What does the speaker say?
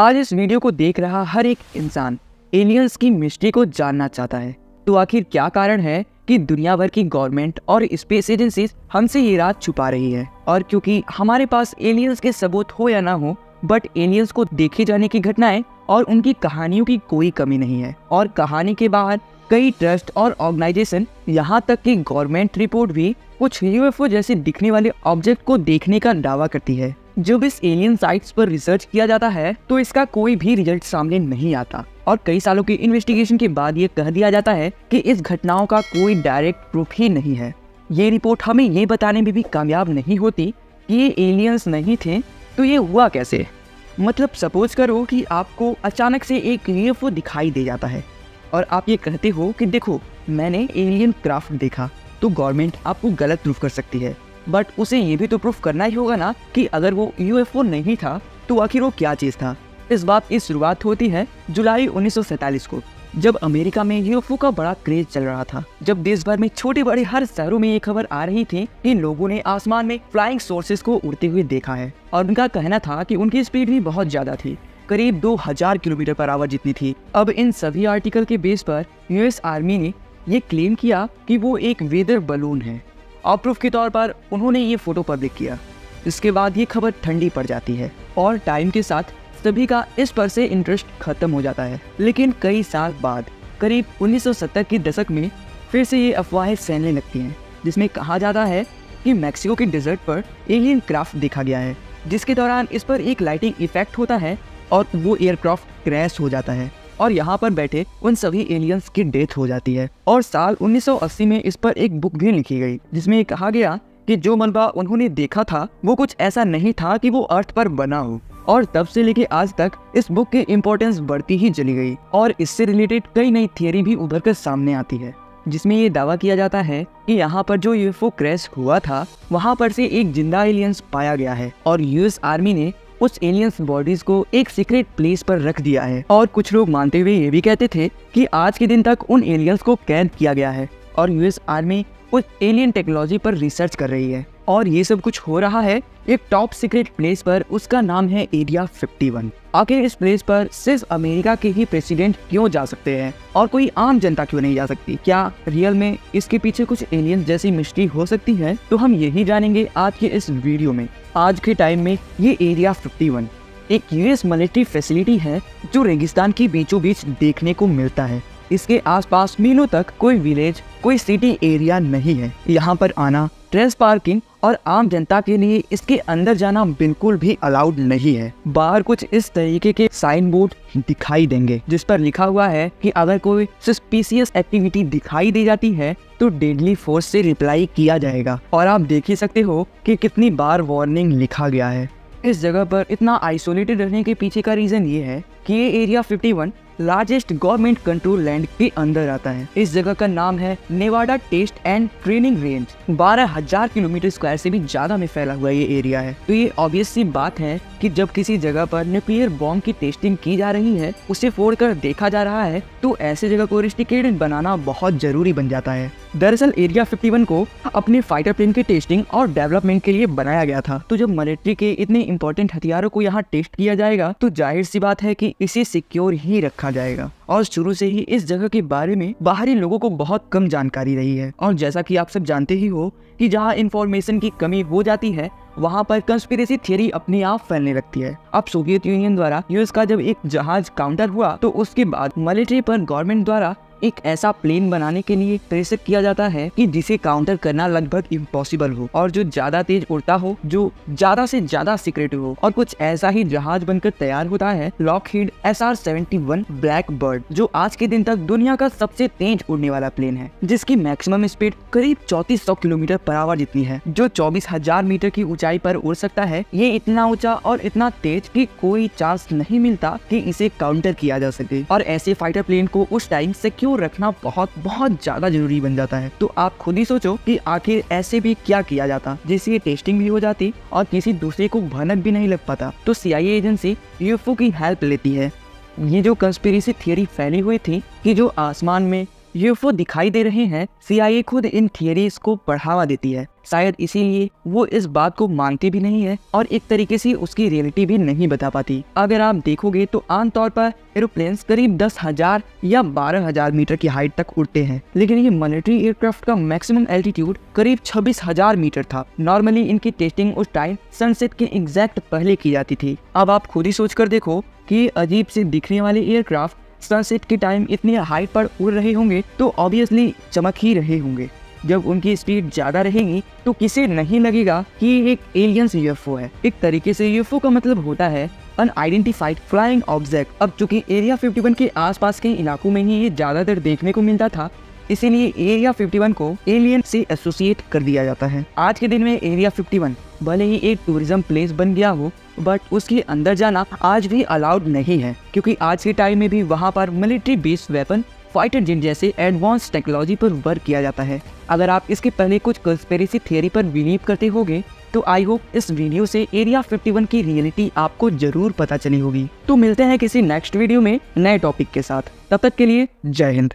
आज इस वीडियो को देख रहा हर एक इंसान एलियंस की मिस्ट्री को जानना चाहता है। तो आखिर क्या कारण है कि दुनिया भर की गवर्नमेंट और स्पेस एजेंसीज हमसे ये राज छुपा रही है? और क्योंकि हमारे पास एलियंस के सबूत हो या ना हो, बट एलियंस को देखे जाने की घटनाएं और उनकी कहानियों की कोई कमी नहीं है। और कहानी के बाहर कई ट्रस्ट और ऑर्गेनाइजेशन, यहाँ तक कि गवर्नमेंट रिपोर्ट भी कुछ यूएफओ जैसे दिखने वाले ऑब्जेक्ट को देखने का दावा करती है। जब इस एलियन साइट्स पर रिसर्च किया जाता है तो इसका कोई भी रिजल्ट सामने नहीं आता और कई सालों की इन्वेस्टिगेशन के बाद ये कह दिया जाता है कि इस घटनाओं का कोई डायरेक्ट प्रूफ ही नहीं है। ये रिपोर्ट हमें ये बताने में भी कामयाब नहीं होती कि ये एलियंस नहीं थे तो ये हुआ कैसे। मतलब सपोज करो कि आपको अचानक से एक यूएफओ दिखाई दे जाता है और आप ये कहते हो कि देखो मैंने एलियन क्राफ्ट देखा, तो गवर्नमेंट आपको गलत प्रूफ कर सकती है, बट उसे ये भी तो प्रूफ करना ही होगा ना कि अगर वो यूएफओ नहीं था तो आखिर वो क्या चीज़ था। इस बात की शुरुआत होती है जुलाई 1947 को, जब अमेरिका में यूएफओ का बड़ा क्रेज चल रहा था। जब देश भर में छोटे बड़े हर शहरों में ये खबर आ रही थी कि लोगों ने आसमान में फ्लाइंग सोर्सेस को उड़ते हुए देखा है और उनका कहना था कि उनकी स्पीड भी बहुत ज्यादा थी, करीब 2000 किलोमीटर पर आवर जितनी थी। अब इन सभी आर्टिकल के बेस पर यूएस आर्मी ने ये क्लेम किया कि वो एक वेदर बलून है और प्रूफ के तौर पर उन्होंने ये फोटो पब्लिक किया। इसके बाद ये खबर ठंडी पड़ जाती है और टाइम के साथ सभी का इस पर से इंटरेस्ट खत्म हो जाता है। लेकिन कई साल बाद करीब 1970 के दशक में फिर से ये अफवाहें फैलने लगती हैं, जिसमें कहा जाता है कि मैक्सिको के डेजर्ट पर एलियन क्राफ्ट देखा गया है, जिसके दौरान इस पर एक लाइटिंग इफेक्ट होता है और वो एयरक्राफ्ट क्रैश हो जाता है और यहाँ पर बैठे उन सभी एलियंस की डेथ हो जाती है। और साल 1980 में इस पर एक बुक भी लिखी गई, जिसमें कहा गया कि जो मलबा उन्होंने देखा था वो कुछ ऐसा नहीं था कि वो अर्थ पर बना हो। और तब से लेके आज तक इस बुक की इम्पोर्टेंस बढ़ती ही चली गई और इससे रिलेटेड कई नई थियरी भी उभर कर सामने आती है, जिसमें ये दावा किया जाता है कि यहाँ पर जो यूएफओ क्रैश हुआ था वहाँ पर से एक जिंदा एलियंस पाया गया है और यूएस आर्मी ने उस एलियंस बॉडीज को एक सीक्रेट प्लेस पर रख दिया है। और कुछ लोग मानते हुए ये भी कहते थे कि आज के दिन तक उन एलियंस को कैद किया गया है और यूएस आर्मी उस एलियन टेक्नोलॉजी पर रिसर्च कर रही है। और ये सब कुछ हो रहा है एक टॉप सीक्रेट प्लेस पर, उसका नाम है एरिया 51। आखिर इस प्लेस पर सिर्फ अमेरिका के ही प्रेसिडेंट क्यों जा सकते हैं और कोई आम जनता क्यों नहीं जा सकती? क्या रियल में इसके पीछे कुछ एलियन जैसी मिस्ट्री हो सकती है? तो हम यही जानेंगे आज के इस वीडियो में। आज के टाइम में ये एरिया 51 एक यूएस मिलिट्री फैसिलिटी है जो रेगिस्तान के बीचों बीच देखने को मिलता है। इसके आसपास मीलों तक कोई विलेज, कोई सिटी एरिया नहीं है। यहाँ पर आना, ट्रेस पार्किंग और आम जनता के लिए इसके अंदर जाना बिल्कुल भी अलाउड नहीं है। बाहर कुछ इस तरीके के साइन बोर्ड दिखाई देंगे जिस पर लिखा हुआ है कि अगर कोई सस्पिशियस एक्टिविटी दिखाई दे जाती है तो डेडली फोर्स से रिप्लाई किया जाएगा। और आप देख ही सकते हो कि कितनी बार वार्निंग लिखा गया है। इस जगह पर इतना आइसोलेटेड रहने के पीछे का रीजन ये है कि ये area 51 largest government control land के अंदर आता है। इस जगह का नाम है Nevada test and training range. 12,000 kilometre square से भी ज्यादा में फैला हुआ ये एरिया है। तो ये ऑब्वियस सी बात है कि जब किसी जगह पर न्यूक्लियर बॉम्ब की टेस्टिंग की जा रही है, उसे फोड़कर देखा जा रहा है, तो ऐसे जगह को रिस्ट्रिक्टेड बनाना बहुत जरूरी बन जाता है। दरअसल एरिया 51 को अपने फाइटर प्लेन की टेस्टिंग और डेवलपमेंट के लिए बनाया गया था। तो जब मिलिट्री के इतने इंपॉर्टेंट हथियारों को यहाँ टेस्ट किया जाएगा तो जाहिर सी बात है कि इसे सिक्योर ही रखा जाएगा। और शुरू से ही इस जगह के बारे में बाहरी लोगों को बहुत कम जानकारी रही है। और जैसा कि आप सब जानते ही हो कि जहाँ इंफॉर्मेशन की कमी हो जाती है वहाँ पर कंस्पिरेसी थ्योरी अपने आप फैलने लगती है। अब सोवियत यूनियन द्वारा यूएस का जब एक जहाज काउंटर हुआ तो उसके बाद मिलिट्री पर गवर्नमेंट द्वारा एक ऐसा प्लेन बनाने के लिए प्रेशर किया जाता है कि जिसे काउंटर करना लगभग इम्पॉसिबल हो और जो ज्यादा तेज उड़ता हो, जो ज्यादा से ज्यादा सिक्रेटिव हो। और कुछ ऐसा ही जहाज बनकर तैयार होता है लॉकहीड SR-71 ब्लैक बर्ड, जो आज के दिन तक दुनिया का सबसे तेज उड़ने वाला प्लेन है, जिसकी मैक्सिमम स्पीड करीब 3400 किलोमीटर पर आवर जितनी है, जो 24,000 मीटर की ऊंचाई पर उड़ सकता है। ये इतना ऊंचा और इतना तेज कि कोई चांस नहीं मिलता कि इसे काउंटर किया जा सके। और ऐसे फाइटर प्लेन को उस टाइम सिक्योर रखना बहुत बहुत ज्यादा जरूरी बन जाता है। तो आप खुद ही सोचो कि आखिर ऐसे भी क्या किया जाता जिससे ये टेस्टिंग भी हो जाती और किसी दूसरे को भनक भी नहीं लग पाता। तो CIA एजेंसी यूएफओ की हेल्प लेती है। ये जो कंस्पिरेसी थियरी फैली हुई थी कि जो आसमान में यूएफओ दिखाई दे रहे हैं, CIA खुद इन थियरीज को बढ़ावा देती है। शायद इसीलिए वो इस बात को मानती भी नहीं है और एक तरीके से उसकी रियलिटी भी नहीं बता पाती। अगर आप देखोगे तो आमतौर पर एरोप्लेन्स करीब 10,000 या 12,000 मीटर की हाइट तक उड़ते हैं, लेकिन ये मिलिट्री एयरक्राफ्ट का मैक्सिमम एल्टीट्यूड करीब 26,000 मीटर था। नॉर्मली इनकी टेस्टिंग उस टाइम सनसेट के एग्जैक्ट पहले की जाती थी। अब आप खुद ही सोच कर देखो कि अजीब से दिखने वाले एयरक्राफ्ट सनसेट के टाइम इतनी हाइट पर उड़ रहे होंगे तो ऑब्वियसली चमक ही रहे होंगे। जब उनकी स्पीड ज्यादा रहेगी तो किसे नहीं लगेगा कि ये एक एलियंस यूएफओ है। एक तरीके से यूएफओ का मतलब होता है अनआइडेंटिफाइड फ्लाइंग ऑब्जेक्ट। अब चूंकि एरिया 51 के आसपास के इलाकों में ही ये ज्यादातर देखने को मिलता था, इसीलिए एरिया 51 को एलियन से एसोसिएट कर दिया जाता है। आज के दिन में एरिया 51 भले ही एक टूरिज्म प्लेस बन गया हो, बट उसके अंदर जाना आज भी अलाउड नहीं है, क्योंकि आज के टाइम में भी वहाँ पर military based weapon, fighter jet जैसे एडवांस टेक्नोलॉजी पर वर्क किया जाता है। अगर आप इसके पहले कुछ कंस्पिरेसी थियरी पर बिलीव करते होगे तो आई होप इस वीडियो से एरिया 51 की रियलिटी आपको जरूर पता चली होगी। तो मिलते हैं किसी नेक्स्ट वीडियो में नए टॉपिक के साथ। तब तक के लिए जय हिंद।